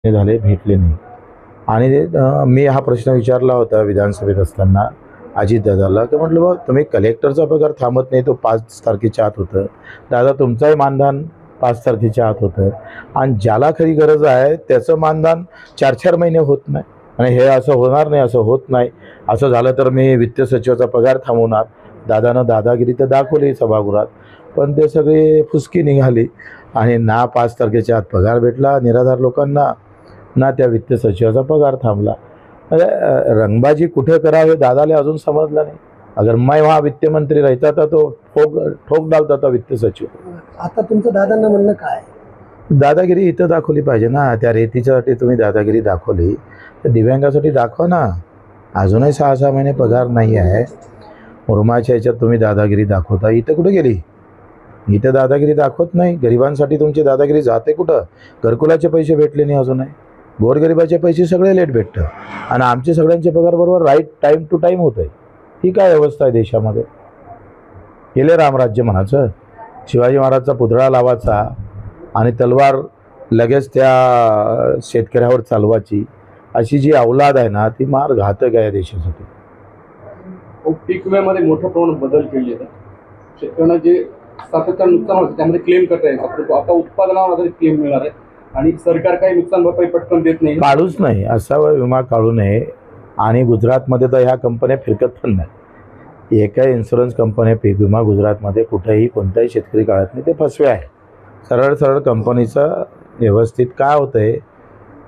झाले भेटले नाही. आणि मी हा प्रश्न विचारला होता विधानसभेत असताना अजितदादाला, की म्हटलं बा तुम्ही कलेक्टरचा पगार थांबत नाही, तो 5 तारखेच्या आत होतं. दादा तुमचाही मानधन 5 तारखेच्या आत होतं आणि ज्याला खरी गरज आहे त्याचं मानधन 4-4 महिने होत नाही. आणि हे असं होणार नाही, असं होत नाही. असं झालं तर मी वित्त सचिवाचा पगार थांबवणार. दादानं दादागिरी तर दाखवली सभागृहात, पण ते सगळी फुसकी निघाली आणि ना 5 तारखेच्या आत पगार भेटला निराधार लोकांना, ना त्या वित्त सचिवाचा पगार थांबला. रंगबाजी कुठे करावे दादाला अजून समजलं नाही. अगर मैं वहाँ वित्त मंत्री रहता था तो ठोक डालता था वित्त सचिव. आता तुमचं दादांना म्हणणं काय? दादागिरी इथं दाखवली पाहिजे ना. त्या रेतीच्यासाठी तुम्ही दादागिरी दाखवली तर दिव्यांगासाठी दाखवा ना. अजूनही 6-6 महिने पगार नाही आहे. मुरमाच्या ह्याच्यात तुम्ही दादागिरी दाखवता, इथं कुठे गेली? इथं दादागिरी दाखवत नाही. गरिबांसाठी तुमची दादागिरी जाते कुठं? घरकुलाचे पैसे भेटले नाही अजूनही. गोरगरिबाचे पैसे सगळे लेट भेटतं आणि आमचे सगळ्यांचे पगार बरोबर राईट टाईम टू टाईम होत आहे. ही काय व्यवस्था आहे देशामध्ये? केले रामराज्य म्हणायचं, शिवाजी महाराजचा पुतळा लावायचा आणि तलवार लगेच त्या शेतकऱ्यावर चालवायची, अशी जी अवलाद आहे ना ती मार घातक आहे देशासाठी. पीक विम्यामध्ये मोठ्या प्रमाणात बदल केले आहेत. शेतकऱ्यांना जे सातत्यानं नुकसान होतं त्यामध्ये क्लेम करता येईल. आता उत्पादनावर आधारित क्लेम मिळणार आहे आणि सरकार काही नुकसान भरपाई पटकन देत नाही. काढूच नाही, असा विमा काढू नये. आणि गुजरातमध्ये तर ह्या कंपन्या फिरकत पण नाही. एकाही इन्शुरन्स कंपन्या पीक विमा गुजरातमध्ये कुठेही कोणताही शेतकरी काढत नाही. ते फसवे आहे. सरळ सरळ कंपनीचं व्यवस्थित काय होतं आहे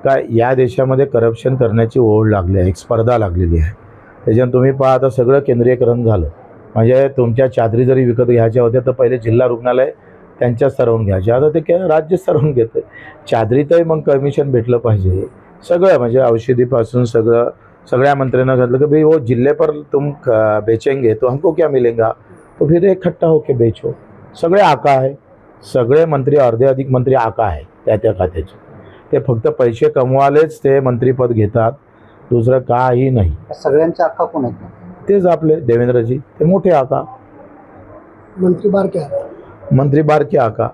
काय, या देशामध्ये करप्शन करण्याची ओढ लागली आहे, एक स्पर्धा लागलेली आहे. त्याच्यानं तुम्ही पहा आता सगळं केंद्रीयकरण झालं. म्हणजे तुमच्या चादरी जरी विकत घ्यायच्या होत्या तर पहिले जिल्हा रुग्णालय त्यांच्या स्तरावरून घ्यायचे, आता ते राज्य स्तरावरून घेतं. चादरीतही मग कमिशन भेटलं पाहिजे. सगळं म्हणजे औषधीपासून सगळ्या मंत्र्यांना घातलं की भाई वो जिले पर तुम बेचेंगे तो हमको क्या मिलेगा, तो फिर इकट्ठा होके बेचो. सगळे आका आहे. सगळे मंत्री अर्धे अधिक मंत्री आका आहे त्या खात्याचे. ते फक्त पैसे कमवालेच ते मंत्रीपद घेतात, दुसरं काही नाही. सगळ्यांचे आका कोण आहेत? तेच आपले देवेंद्रजी, ते मोठे आका. मंत्री बारके आका.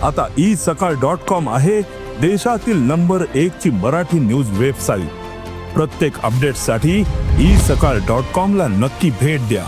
आता isakal.com आहे देशातील नंबर 1 ची मराठी न्यूज वेबसाईट. प्रत्येक अपडेटसाठी isakal.com ला नक्की भेट द्या.